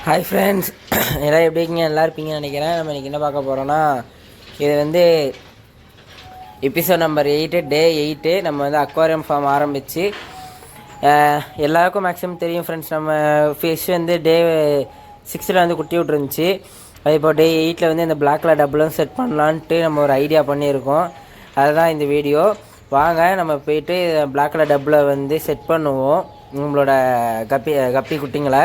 Hi friends, எல்லாம் எப்படி இருக்கீங்க? நல்லா இருப்பீங்கன்னு நினைக்கிறேன். நம்ம இன்றைக்கி என்ன பார்க்க போகிறோன்னா, இது வந்து எபிசோட் நம்பர் 8 டே 8. நம்ம வந்து அக்வாரியம் ஃபார்ம் ஆரம்பித்து எல்லாருக்கும் மேக்ஸிமம் தெரியும் ஃப்ரெண்ட்ஸ். நம்ம ஃபிஷ் வந்து டே 6 வந்து குட்டி விட்டுருந்துச்சு. அது இப்போ டே 8 வந்து இந்த பிளாக் கலர் டபுளும் செட் பண்ணலான்ட்டு நம்ம ஒரு ஐடியா பண்ணியிருக்கோம். அதுதான் இந்த வீடியோ. வாங்க நம்ம போயிட்டு பிளாக் கலர் டபுளை வந்து செட் பண்ணுவோம், நம்மளோட கப்பி குட்டிங்களை.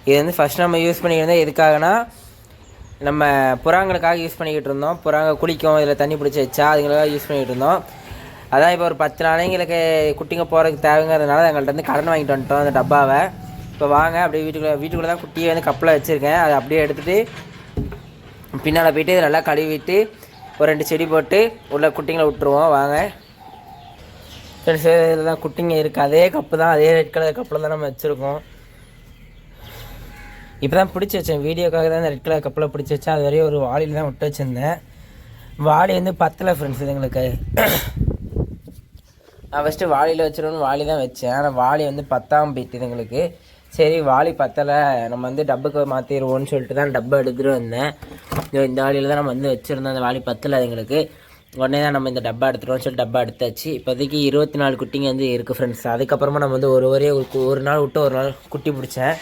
இது வந்து ஃபஸ்ட் நம்ம யூஸ் பண்ணிக்கிட்டு இருந்தோம். எதுக்காகனா, நம்ம புறாங்களுக்காக யூஸ் பண்ணிக்கிட்டு இருந்தோம். புறாங்க குளிக்கும், இதில் தண்ணி பிடிச்சி வச்சா அதுங்களுக்காக யூஸ் பண்ணிக்கிட்டு இருந்தோம். அதான் இப்போ ஒரு 10 நாளைங்களுக்கு குட்டிங்க போகிறதுக்கு தேவைங்கிறதுனால எங்கள்கிட்ட வந்து கடன் வாங்கிட்டு வந்துட்டோம் அந்த டப்பாவை. இப்போ வாங்க அப்படியே வீட்டுக்குள்ளே தான் குட்டியை வந்து கப்பில் வச்சுருக்கேன். அதை அப்படியே எடுத்துகிட்டு பின்னால் போய்ட்டு இதை நல்லா கழுவிட்டு ஒரு 2 செடி போட்டு உள்ள குட்டிங்களை விட்டுருவோம். வாங்க ஃப்ரெண்ட்ஸ், இதில் தான் குட்டிங்க இருக்குது. அதே கப்பு தான், அதே ரெட் கலர் கப்பில் தான் நம்ம வச்சுருக்கோம். இப்போ தான் பிடிச்சி வச்சேன், வீடியோக்காக தான் இந்த ரெட் கலர் கப்பில் பிடிச்சி வச்சேன். அது வரையும் ஒரு வாளியில் தான் விட்டு வச்சுருந்தேன். வாளி வந்து பத்தலை ஃப்ரெண்ட்ஸ் இதுங்களுக்கு. நான் ஃபஸ்ட்டு வாளியில் வச்சிடணும்னு வாளி தான் வச்சேன். ஆனால் வாளி வந்து பத்தாமல் போயிட்டு இதுங்களுக்கு. சரி, வாளி பத்தலை, நம்ம வந்து டப்புக்கு மாற்றிடுவோன்னு சொல்லிட்டு தான் டப்பை எடுத்துகிட்டு வந்தேன். இந்த வாளியில் தான் நம்ம வந்து வச்சுருந்தோம். அந்த வாளி பத்தலை அதுங்களுக்கு. உடனே தான் நம்ம இந்த டப்பா எடுத்துகிட்டோம்னு சொல்லி டப்பா எடுத்தாச்சு. இப்போதைக்கு 24 குட்டிங்க வந்து இருக்குது ஃப்ரெண்ட்ஸ். அதுக்கப்புறமா நம்ம வந்து ஒரு நாள் விட்டு ஒரு நாள் குட்டி பிடிச்சேன்.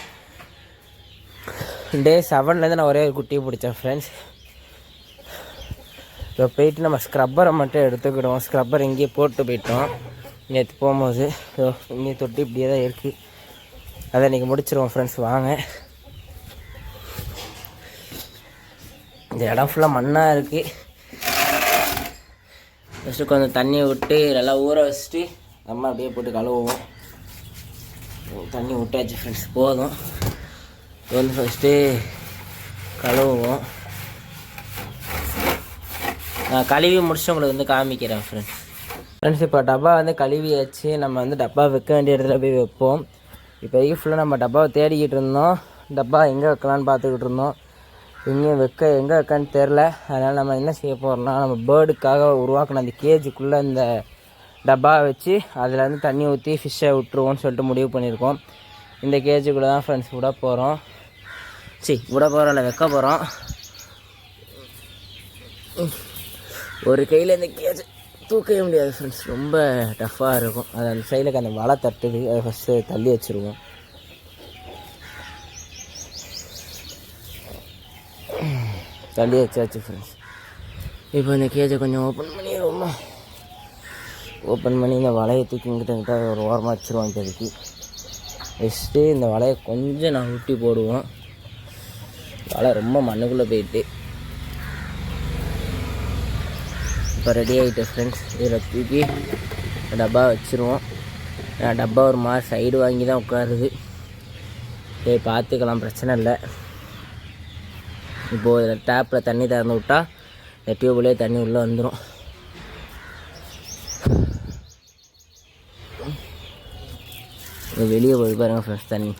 டே 7லேருந்து நான் ஒரே ஒரு குட்டியை பிடிச்சேன் ஃப்ரெண்ட்ஸ். இப்போ போயிட்டு நம்ம ஸ்க்ரப்பரை மட்டும் எடுத்துக்கிடுவோம். ஸ்க்ரப்பர் இங்கேயே போட்டு போயிட்டோம் நேற்று போகும்போது. இங்கே தொட்டி இப்படியே தான் இருக்குது. அதை இன்றைக்கி முடிச்சிருவோம் ஃப்ரெண்ட்ஸ். வாங்க, இந்த இடம் ஃபுல்லாக மண்ணாக இருக்குது. ஃபஸ்ட்டு கொஞ்சம் தண்ணியை விட்டு நல்லா ஊற வச்சுட்டு நம்ம அப்படியே போட்டு கழுவுவோம். தண்ணி விட்டாச்சு ஃப்ரெண்ட்ஸ், போதும். இது வந்து ஃபஸ்ட்டு கழுவுவோம். நான் கழுவி முடிச்சு உங்களுக்கு வந்து காமிக்கிறேன் ஃப்ரெண்ட்ஸ். இப்போ டப்பா வந்து கழுவியாச்சு. நம்ம வந்து டப்பா வைக்க வேண்டிய இடத்துல போய் வைப்போம். இப்போதைக்கு ஃபுல்லாக நம்ம டப்பாவை தேடிக்கிட்டு இருந்தோம். டப்பா எங்கே வைக்கலான்னு பார்த்துக்கிட்டு இருந்தோம். எங்கே வைக்கான்னு தெரில. அதனால் நம்ம என்ன செய்ய போகிறோம்னா, நம்ம பேர்டுக்காக உருவாக்கின அந்த கேஜுக்குள்ளே இந்த டப்பாவை வச்சு அதில் வந்து தண்ணி ஊற்றி ஃபிஷ்ஷை விட்டுருவோம்னு சொல்லிட்டு முடிவு பண்ணியிருக்கோம். இந்த கேஜுக்குள்ளே தான் ஃப்ரெண்ட்ஸ் விட போகிறோம். இல்லை வைக்க போகிறோம். ஒரு கையில் இந்த கேஜ் தூக்கவே முடியாது ஃப்ரெண்ட்ஸ், ரொம்ப டஃப்பாக இருக்கும். அது அந்த சைடுக்கு அந்த வலை தட்டுது, அதை ஃபஸ்ட்டு தள்ளி வச்சுருவோம். தள்ளி வச்சாச்சு ஃப்ரெண்ட்ஸ். இப்போ இந்த கேஜை கொஞ்சம் ஓப்பன் பண்ணி இந்த வலையை தூக்கி இங்கிட்ட ஒரு ஓரமாக வச்சுருவோம். இப்போதைக்கு வச்சுட்டு இந்த வலையை கொஞ்சம் நான் ஊட்டி போடுவோம். வலை ரொம்ப மண்ணுக்குள்ளே போயிட்டு இப்போ ரெடி ஆகிட்டு ஃப்ரெண்ட்ஸ். இதில் தூக்கி டப்பா வச்சுருவோம். டப்பா ஒரு மாதிரி சைடு வாங்கி தான் உட்காருது. சரி, பார்த்துக்கலாம், பிரச்சனை இல்லை. இப்போது இதில் டேப்பில் தண்ணி திறந்து விட்டால் இந்த டியூப்லேயே தண்ணி உள்ளே வந்துடும். வெளியே போய் பாருங்கள் ஃப்ரெண்ட்ஸ், தண்ணி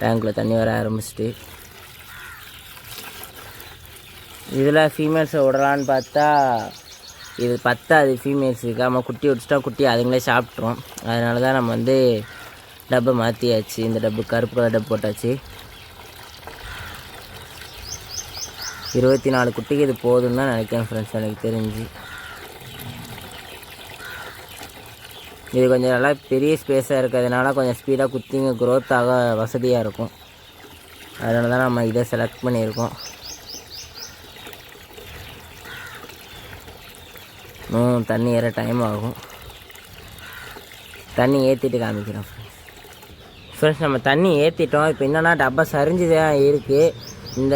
டேங்க்கில் தண்ணி வர ஆரம்பிச்சிட்டு. இதில் ஃபீமேல்ஸை விடலான்னு பார்த்தா இது பத்தாது ஃபீமேல்ஸுக்கு. நம்ம குட்டி வச்சுட்டா குட்டி அதுங்களே சாப்பிட்றோம். அதனால தான் நம்ம வந்து டப்பை மாற்றியாச்சு. இந்த டப்பு கருப்பு கலர் டப்பு போட்டாச்சு. 24 குட்டிக்கு இது போதும்னு தான் நினைக்கிறேன் ஃப்ரெண்ட்ஸ், எனக்கு தெரிஞ்சு. இது கொஞ்சம் நல்லா பெரிய ஸ்பேஸாக இருக்கிறதுனால கொஞ்சம் ஸ்பீடாக குத்திங்க க்ரோத் ஆக வசதியாக இருக்கும். அதனால தான் நம்ம இதை செலக்ட் பண்ணியிருக்கோம். தண்ணி ஏற டைம் ஆகும். தண்ணி ஏற்றிட்டு காமிக்கிறோம் ஃப்ரெண்ட்ஸ். நம்ம தண்ணி ஏற்றிட்டோம். இப்போ என்னென்னா டப்பா சரிஞ்சு தான் இருக்குது.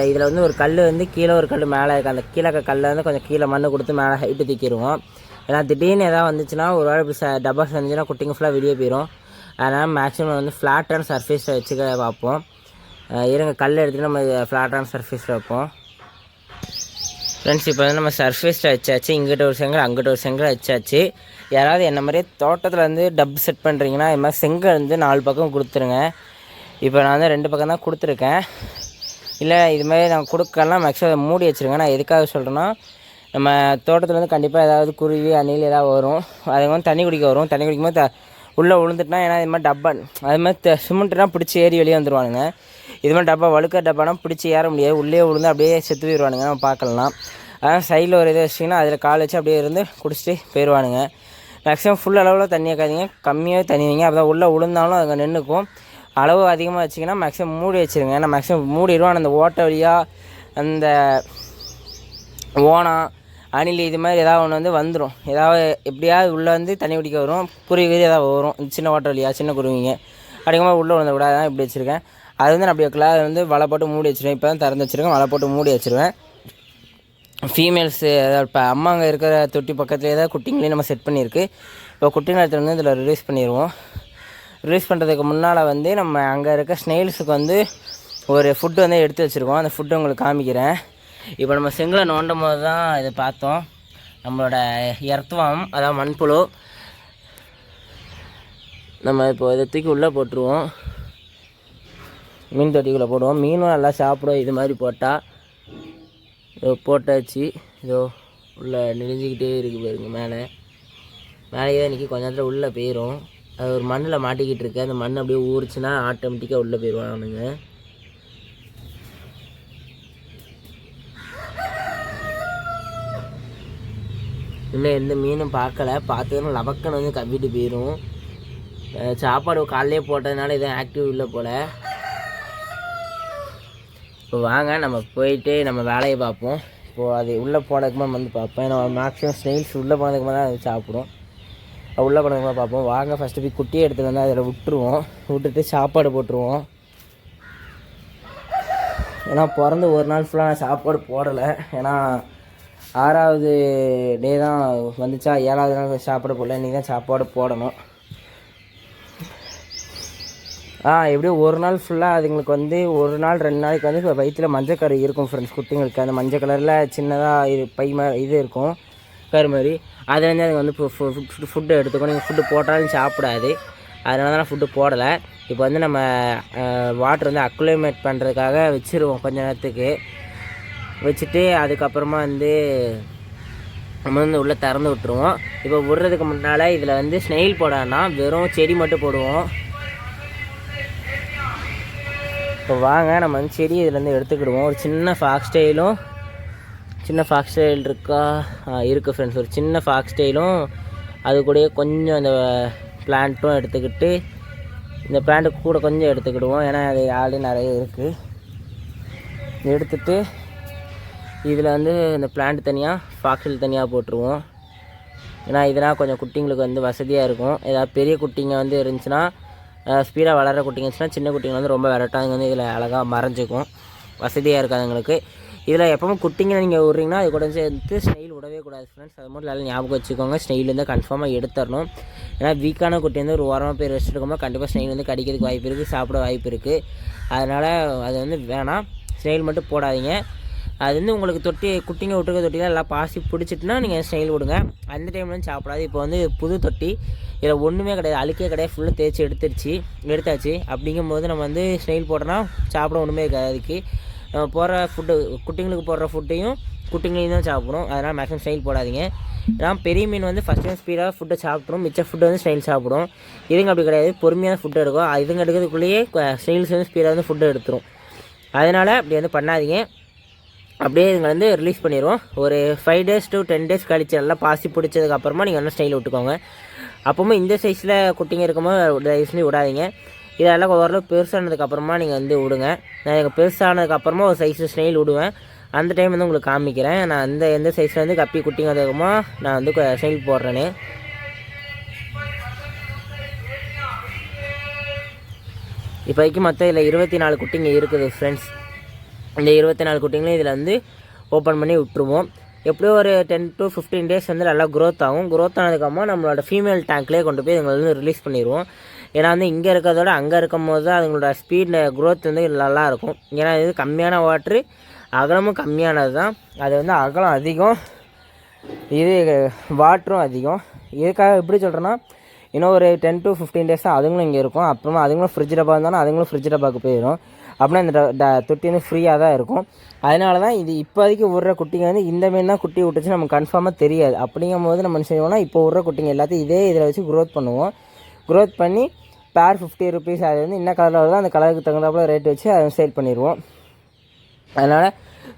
இதில் வந்து ஒரு கல் வந்து கீழே, ஒரு கல் மேலே இருக்குது. அந்த கீழே கல்லை வந்து கொஞ்சம் கீழே மண் கொடுத்து மேலே ஹைட்டு தூக்கிடுவோம். ஏன்னா திடீர்னு எதாவது வந்துச்சுன்னா ஒரு வேளை இப்படி டப்பா செஞ்சுன்னா குட்டிங்க ஃபுல்லாக வெளியே போயிடும். அதனால் மேக்ஸிமம் வந்து ஃப்ளாட்டான சர்ஃபேஸில் வச்சுக்க பார்ப்போம். இருங்க, கல் எடுத்துகிட்டு நம்ம ஃப்ளாட்டான சர்ஃபேஸில் வைப்போம் ஃப்ரெண்ட்ஸ். இப்போ வந்து நம்ம சர்ஃபேஸில் வச்சாச்சு. இங்கிட்ட ஒரு செங்கல், அங்கிட்ட ஒரு செங்கல் வச்சாச்சு. யாராவது என்ன மாதிரியே தோட்டத்தில் வந்து டப் செட் பண்ணுறீங்கன்னா இது மாதிரி செங்கல் வந்து 4 பக்கம் கொடுத்துருங்க. இப்போ நான் வந்து 2 பக்கம் தான் கொடுத்துருக்கேன். இல்லை இதுமாதிரி நான் கொடுக்கலாம், மேக்ஸிமம் மூடி வச்சுருங்க. நான் எதுக்காக சொல்கிறேன்னா, நம்ம தோட்டத்தில் வந்து கண்டிப்பாக ஏதாவது குருவி அணில் ஏதாவது வரும். அது வந்து தண்ணி குடிக்க வரும். தண்ணி குடிக்கும்போது உள்ளே விழுந்துட்டுனா, ஏன்னா இது மாதிரி டப்பா அது மாதிரி சிமெண்ட்னா பிடிச்சி ஏறி வெளியே வந்துடுவானுங்க. இது மாதிரி டப்பா வழுக்க டப்பானா பிடிச்சி ஏற முடியாது, உள்ளே விழுந்து அப்படியே செத்து போயிடுவானுங்க. நம்ம பார்க்கலாம். அதான் சைடில் ஒரு இதை வச்சிங்கன்னா அதில் கால் வச்சு அப்படியே இருந்து குடிச்சிட்டு போயிடுவானுங்க. மேக்ஸிமம் ஃபுல் அளவில் தண்ணி வைக்காதீங்க, கம்மியாக தண்ணி வைங்க. அப்போ தான் உள்ளே விழுந்தாலும் அங்கே நின்றுக்கும். அளவு அதிகமாக வச்சிங்கன்னா மேக்ஸிமம் மூடி வச்சுருங்க. ஏன்னா மேக்ஸிமம் மூடிடுவோம். அந்த ஓட்டை வழியாக அந்த ஓனம் அணில் இது மாதிரி ஏதாவது ஒன்று வந்து வந்துடும். ஏதாவது எப்படியாவது உள்ளே வந்து தண்ணி குடிக்க வரும், குருவி ஏதாவது வரும் சின்ன ஓட்டை வழியாக, சின்ன குருவிங்க அப்படிங்கும்போது உள்ளே விழுந்த விடாதான் இப்படி வச்சுருக்கேன். அது வந்து நான் அப்படி வைக்கல, அது வந்து வலை போட்டு மூடி வச்சுருவேன். இப்போ தான் திறந்து வச்சுருக்கேன், வலை போட்டு மூடி வச்சுருவேன். ஃபீமேல்ஸு இப்போ அம்மாங்க இருக்கிற தொட்டி பக்கத்துலேயே தான் குட்டிங்களையும் நம்ம செட் பண்ணியிருக்கு. இப்போ குட்டிங்களை எடுத்து வந்து இதில் ரிலீஸ் பண்ணிடுவோம். ரிலீஸ் பண்ணுறதுக்கு முன்னால் வந்து நம்ம அங்கே இருக்க ஸ்னெயில்ஸுக்கு வந்து ஒரு ஃபுட்டு வந்து எடுத்து வச்சுருக்கோம். அந்த ஃபுட்டு உங்களுக்கு காமிக்கிறேன். இப்போ நம்ம செங்கலை நோண்டும் போது தான் இதை பார்த்தோம். நம்மளோட எர்த்வாம், அதாவது மண்புழு. நம்ம இப்போ இதை தூக்கி உள்ளே போட்டுருவோம், மீன் தொட்டிக்குள்ளே போடுவோம். மீனும் நல்லா சாப்பிடும் இது மாதிரி போட்டால். இதோ போட்டாச்சு. இதோ உள்ளே நெளிஞ்சிக்கிட்டே இருக்குது பாருங்க. மேலேயே தான் இன்றைக்கி கொஞ்ச நேரத்தில் உள்ளே போயிடும். அது ஒரு மண்ணில் மாட்டிக்கிட்டு இருக்கு. அந்த மண் அப்படியே ஊறிச்சுன்னா ஆட்டோமேட்டிக்காக உள்ளே போயிடுவானுங்க. இன்னும் எந்த மீனும் பார்த்ததுன்னா லபக்கன்னு வந்து கவ்விட்டு போயிடும். சாப்பாடு காலையிலே போட்டதுனால எதுவும் ஆக்டிவ் இல்லை போல். இப்போ வாங்க நம்ம போயிட்டு நம்ம வேலையை பார்ப்போம். இப்போது அது உள்ளே போனதுக்குமா வந்து பார்ப்போம். ஏன்னா மேக்ஸிமம் ஸ்னெயில்ஸ் உள்ளே போனதுக்குமா தான் அது சாப்பிடும். உள்ளே போனதுக்குமா பார்ப்போம். வாங்க ஃபஸ்ட்டு போய் குட்டியை எடுத்துகிட்டு வந்து அதில் விட்டுட்டு சாப்பாடு போட்டுருவோம். ஏன்னா பிறந்து ஒரு நாள் ஃபுல்லாக நான் சாப்பாடு போடலை. ஏன்னா 6வது டே தான் வந்துச்சா, 7வது நாள் சாப்பாடு போடல. இன்றைக்கி தான் சாப்பாடு போடணும். எப்படியும் ஒரு நாள் ஃபுல்லாக அதுங்களுக்கு வந்து 1 நாள் 2 நாளைக்கு வந்து இப்போ வயிற்றில் மஞ்சக்கரு இருக்கும் ஃப்ரெண்ட்ஸ். குட்டிங்களுக்கு அந்த மஞ்சள் கலரில் சின்னதாக இது பை இது இருக்கும், கரு மாதிரி. அதை வந்து அதுங்க வந்து ஃபுட்டு எடுத்துக்கணும். நீங்கள் ஃபுட்டு போட்டாலும் சாப்பிடாது. அதனால தான் நான் ஃபுட்டு போடலை. இப்போ வந்து நம்ம வாட்டர் வந்து அக்குலேமேட் பண்ணுறதுக்காக வச்சுருவோம் கொஞ்ச நேரத்துக்கு. வச்சுட்டு அதுக்கப்புறமா வந்து நம்ம வந்து உள்ளே திறந்து விட்டுருவோம். இப்போ விடுறதுக்கு முன்னால் இதில் வந்து ஸ்னெயில் போடான்னா வெறும் செடி மட்டும் போடுவோம். இப்போ வாங்க நம்ம வந்து செடி இதுலேருந்து எடுத்துக்கிடுவோம். ஒரு சின்ன ஃபாக்ஸ் ஸ்டைல் இருக்கா, இருக்குது ஃப்ரெண்ட்ஸ். ஒரு சின்ன ஃபாக்ஸ் ஸ்டைலும் அது கூடயே கொஞ்சம் இந்த பிளான்ட்டும் எடுத்துக்கிட்டு, இந்த பிளான்ட்டு கூட கொஞ்சம் எடுத்துக்கிடுவோம். ஏன்னா அது ஆல்ரெடி நிறைய இருக்குது. எடுத்துகிட்டு இதில் வந்து இந்த பிளான்ட் தனியாக, ஃபாக்ஸில் தனியாக போட்டுருவோம். ஏன்னா இதனால் கொஞ்சம் குட்டிங்களுக்கு வந்து வசதியாக இருக்கும். ஏதாவது பெரிய குட்டிங்க வந்து இருந்துச்சுன்னா, ஸ்பீடாக வளர்கிற குட்டிங்க இருந்துச்சுன்னா, சின்ன குட்டிங்க வந்து ரொம்ப விரட்டாதுங்க வந்து இதில் அழகாக மறைஞ்சிக்கும், வசதியாக இருக்காதுங்களுக்கு. இதில் எப்பவும் குட்டிங்க நீங்கள் விட்றீங்கன்னா அது கூட சேர்த்து ஸ்னெயில் விடவே கூடாது ஃப்ரெண்ட்ஸ். அது மட்டும் நல்லா ஞாபகம் வச்சுக்கோங்க. ஸ்னெயில் வந்து கன்ஃபார்மாக எடுத்துடணும். ஏன்னா வீக்கான குட்டி வந்து ஒரு ஓரமாக பேர் வச்சுருக்கோம்னா கண்டிப்பாக ஸ்னெயில் வந்து கடிக்கிறதுக்கு வாய்ப்பு இருக்குது, சாப்பிட வாய்ப்பு இருக்குது. அதனால் அது வந்து வேணாம், ஸ்னெயில் மட்டும் போடாதீங்க. அது வந்து உங்களுக்கு குட்டிங்க விட்டுருக்க தொட்டிலாம் எல்லாம் பாசி பிடிச்சிட்டுனா நீங்கள் ஸ்னெயில் விடுங்க. அந்த டைமில் வந்து சாப்பிடாது. இப்போ வந்து புது தொட்டி, இதில் ஒன்றுமே கிடையாது, அழுக்கே கிடையாது, ஃபுல்லாக தேய்ச்சி எடுத்தாச்சு. அப்படிங்கும்போது நம்ம வந்து ஸ்னெயில் போட்டோன்னா சாப்பிட ஒன்றுமே இருக்காது. அதுக்கு நம்ம போடுற ஃபுட்டு, குட்டிங்களுக்கு போடுற ஃபுட்டையும் குட்டிங்களையும் தான் சாப்பிடும். அதனால் மேக்ஸிமம் ஸ்னெயில் போடாதீங்க. ஏன்னா பெரிய மீன் வந்து ஃபஸ்ட் டைம் ஸ்பீடாக ஃபுட்டை சாப்பிட்ரும், மிச்ச ஃபுட்டு வந்து ஸ்னெயில் சாப்பிடும். இதுங்க அப்படி கிடையாது, பொறுமையான ஃபுட்டு எடுக்கும். இதுங்க எடுக்கிறதுக்குள்ளேயே ஸ்னெயில்ஸ் வந்து ஸ்பீடாக வந்து ஃபுட்டு எடுத்துரும். அதனால் அப்படி வந்து பண்ணாதீங்க. அப்படியே இதுங்க வந்து ரிலீஸ் பண்ணிடுவோம். ஒரு 5 days to 10 days கழிச்சு நல்லா பாசி பிடிச்சதுக்கப்புறமா நீங்கள் வந்து ஸ்னெயில் விட்டுக்கோங்க. அப்போவும் இந்த சைஸில் குட்டிங்க இருக்கும்போது தயவுசெய்து விடாதீங்க. இதெல்லாம் ஓரளவு பெருசானதுக்கப்புறமா நீங்கள் வந்து விடுங்க. நான் பெருசானதுக்கப்புறமா ஒரு சைஸில் ஸ்னெயில் விடுவேன். அந்த டைம் வந்து உங்களுக்கு காமிக்கிறேன். நான் எந்த சைஸில் வந்து கப்பி குட்டிங்க அதுக்குமா நான் வந்து ஸ்னெயில் போடுறேன்னு. இப்போதைக்கு மொத்தம் இதில் 24 குட்டிங்க இருக்குது ஃப்ரெண்ட்ஸ். இந்த 24 குட்டிங்களையும் இதில் வந்து ஓப்பன் பண்ணி விட்டுருவோம். எப்படியும் ஒரு 10 to 15 days வந்து நல்லா க்ரோத் ஆகும். க்ரோத் ஆனதுக்கப்புறமா நம்மளோட ஃபீமேல் டேங்க்லேயே கொண்டு போய் இதுங்களை வந்து ரிலீஸ் பண்ணிடுவோம். ஏன்னா வந்து இங்கே இருக்கிறதோட அங்கே இருக்கும் போது தான் அதுங்களோட ஸ்பீட் க்ரோத் வந்து நல்லாயிருக்கும். ஏன்னா இது கம்மியான வாட்ரு, அகலமும் கம்மியானது தான். அது வந்து அகலம் அதிகம், இது வாட்டரும் அதிகம். இதுக்காக எப்படி சொல்கிறேன்னா, இன்னும் ஒரு 10 to 15 days தான் அதுங்களும் இங்கே இருக்கும். அப்புறமா அதுங்களும் ஃப்ரிட்ஜ் டப்பா இருந்தாலும் அதுங்களும் ஃப்ரிட்ஜ் டப்பாவுக்கு போயிடும். அப்படின்னா இந்த தொட்டி வந்து ஃப்ரீயாக தான் இருக்கும். அதனால தான் இது இப்போதைக்கு விட்ற குட்டிங்க வந்து இந்த மீன் தான் குட்டி விட்டுச்சு நமக்கு கன்ஃபார்மாக தெரியாது. அப்படிங்கும் போது நம்ம என்ன செய்வோம்னா, இப்போ விட்ற குட்டிங்க எல்லாத்தையும் இதே இதில் வச்சு க்ரோத் பண்ணுவோம். க்ரோத் பண்ணி பேர் 50 ருபீஸ். அது வந்து என்ன கலரில் வருதோ அந்த கலருக்கு தகுந்தாப்புல ரேட் வச்சு அதை சேல் பண்ணிடுவோம். அதனால்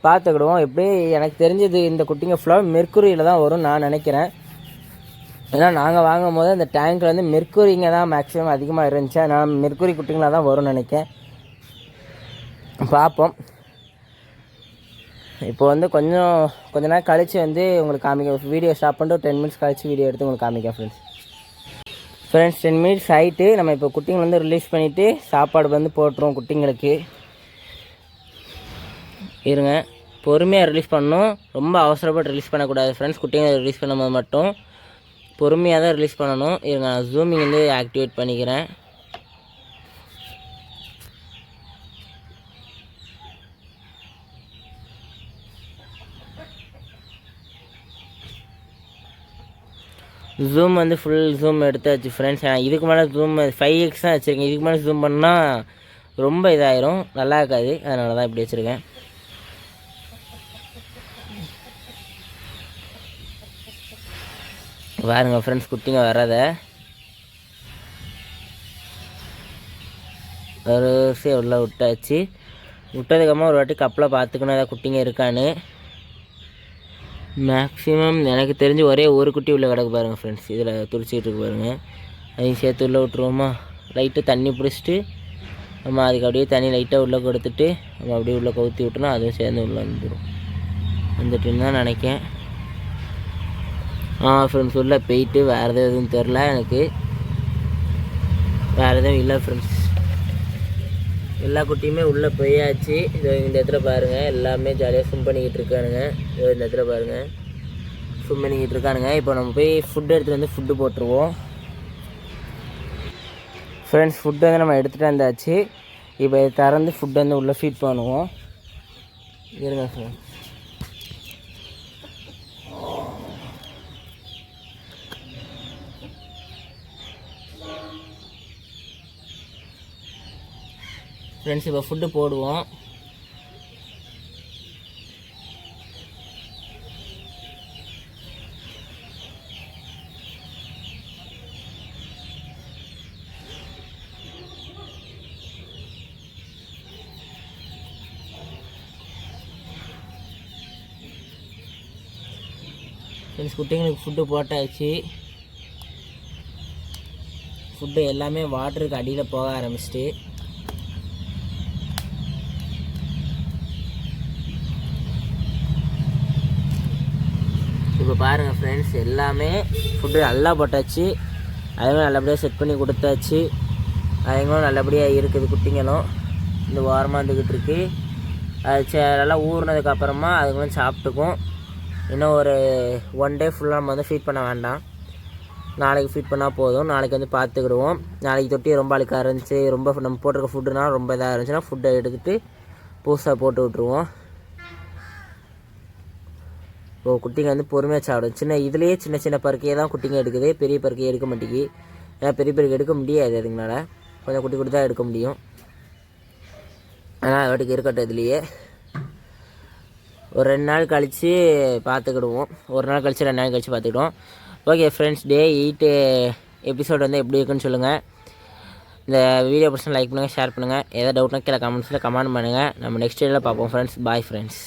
பார்த்துக்கிடுவோம். எப்படி எனக்கு தெரிஞ்சது இந்த குட்டிங்க ஃபுல்லாக மெர்க்குரியில் தான் வரும்னு நான் நினைக்கிறேன். ஏன்னா நாங்கள் வாங்கும் போது அந்த டேங்க்கில் வந்து மெர்க்குரிங்க தான் மேக்ஸிமம் அதிகமாக இருந்துச்சு. அதனால் மெர்க்குரி குட்டிங்களாக தான் வரும்னு நினைக்கிறேன். பார்ப்போம். இப்போ வந்து கொஞ்ச நேரம் கழித்து வந்து உங்களுக்கு காமிக்க, வீடியோ ஸ்டாப் பண்ணிட்டு 10 மினிட்ஸ் கழித்து வீடியோ எடுத்து உங்களுக்கு காமிக்க ஃப்ரெண்ட்ஸ் 10 மினிட்ஸ் ஆகிட்டு நம்ம இப்போ குட்டிங்களை வந்து ரிலீஸ் பண்ணிவிட்டு சாப்பாடு வந்து போட்டுருவோம் குட்டிங்களுக்கு. இருங்க, பொறுமையாக ரிலீஸ் பண்ணணும், ரொம்ப அவசரப்பட்டு ரிலீஸ் பண்ணக்கூடாது ஃப்ரெண்ட்ஸ். குட்டிங்களை ரிலீஸ் பண்ணும்போது மட்டும் பொறுமையாக தான் ரிலீஸ் பண்ணணும். இருங்க, நான் ஜூமிங் வந்து ஆக்டிவேட் பண்ணிக்கிறேன். ஜூம் வந்து ஃபுல் ஜூம் எடுத்தாச்சு ஃப்ரெண்ட்ஸ். இதுக்கு மேலே ஜூம் 5x தான் வச்சுருக்கேன். இதுக்கு மேலே ஜூம் பண்ணால் ரொம்ப இதாயிரும், நல்லா இருக்காது. அதனால தான் இப்படி வச்சுருக்கேன். பாருங்க ஃப்ரெண்ட்ஸ், குட்டிங்க வர்றத வரிசையாக உள்ள விட்டாச்சு. விட்டதுக்கப்புறமா ஒரு வாட்டி கப்பில் பார்த்துக்கணும் ஏதாவது குட்டிங்க இருக்கான்னு. மேக்ஸிமம் எனக்கு தெரிஞ்சு ஒரே ஒரு குட்டி உள்ள கிடக்கு பாருங்கள் ஃப்ரெண்ட்ஸ். இதில் துடிச்சிக்கிட்டு இருக்கு பாருங்கள். அதையும் சேர்த்து உள்ளே விட்ருவோமா. லைட்டாக தண்ணி பிடிச்சிட்டு நம்ம அதுக்கு அப்படியே தண்ணி லைட்டாக உள்ளே கொடுத்துட்டு நம்ம அப்படியே உள்ளே கவுத்தி விட்டோம்னா அதுவும் சேர்ந்து உள்ளே வந்துடும். வந்துட்டுன்னு தான் நினைக்கேன். ஃப்ரெண்ட்ஸ் உள்ளே போயிட்டு வேறு எதுவும் தெரில எனக்கு. வேறு எதுவும் இல்லை ஃப்ரெண்ட்ஸ். எல்லா குட்டியுமே உள்ளே போயாச்சு. இதோ இந்த இடத்துல பாருங்கள், எல்லாமே ஜாலியாக ஸ்விம் பண்ணிக்கிட்டு இருக்கானுங்க. இதோ இந்த இடத்துல பாருங்கள், ஸ்விம் பண்ணிக்கிட்டு இருக்கானுங்க. இப்போ நம்ம போய் ஃபுட்டு எடுத்துகிட்டு வந்து ஃபுட்டு போட்டுருவோம் ஃப்ரெண்ட்ஸ். ஃபுட்டு வந்து நம்ம எடுத்துகிட்டு வந்தாச்சு. இப்போ திறந்து ஃபுட்டு வந்து உள்ளே ஃபீட் பண்ணுவோம். இருங்க ஃப்ரெண்ட்ஸ். ஃப்ரெண்ட்ஸ் இப்போ ஃபுட்டு போடுவோம். ஃப்ரெண்ட்ஸ் குட்டிங்களுக்கு ஃபுட்டு போட்டாச்சு. ஃபுட்டு எல்லாமே வாட்டருக்கு அடியில் போக ஆரம்பிச்சிட்டு இப்போ பாருங்கள் ஃப்ரெண்ட்ஸ், எல்லாமே ஃபுட்டு நல்லா போட்டாச்சு. அதுங்களும் நல்லபடியாக செட் பண்ணி கொடுத்தாச்சு. அதுங்களும் நல்லபடியாக இருக்குது. குட்டிங்களும் இந்த ஓரமாக இருந்துக்கிட்டு இருக்கு. அது நல்லா ஊறினதுக்கப்புறமா அதுங்களும் சாப்பிட்டுக்கும். இன்னும் ஒரு 1 டே ஃபுல்லாக நம்ம வந்து ஃபீட் பண்ண வேண்டாம். நாளைக்கு ஃபீட் பண்ணால் போதும். நாளைக்கு வந்து பார்த்துக்கிடுவோம். நாளைக்கு தொட்டி ரொம்ப அழுக்காக இருந்துச்சு, ரொம்ப நம்ம போட்டிருக்க ஃபுட்டுனா ரொம்ப இதாக இருந்துச்சுன்னா ஃபுட்டை எடுத்துகிட்டு புதுசாக போட்டு விட்ருவோம். இப்போ குட்டிங்க வந்து பொறுமையாக சாப்பிடும். இதுலேயே சின்ன சின்ன பருக்கையே தான் குட்டிங்க எடுக்குது, பெரிய பருக்கையை எடுக்க மாட்டேங்கி. ஏன்னா பெரிய பருக்கை எடுக்க முடியாது, அதுங்களால கொஞ்சம் குட்டி குட்டி தான் எடுக்க முடியும். ஆனால் அது வாட்டுக்கு இருக்கட்டும். இதுலேயே ஒரு 2 நாள் கழித்து பார்த்துக்கிடுவோம். ஒரு நாள் கழித்து 2 நாள் கழித்து பார்த்துக்கிடுவோம். ஓகே ஃப்ரெண்ட்ஸ், டே 8 எபிசோடு வந்து எப்படி இருக்குன்னு சொல்லுங்கள். இந்த வீடியோ பிடிச்சா லைக் பண்ணுங்கள், ஷேர் பண்ணுங்கள். எதாவது டவுட்னா கீழே கமெண்ட்ஸில் கமெண்ட் பண்ணுங்கள். நம்ம நெக்ஸ்ட் வீடியோவில் பார்ப்போம் ஃப்ரெண்ட்ஸ். Bye friends.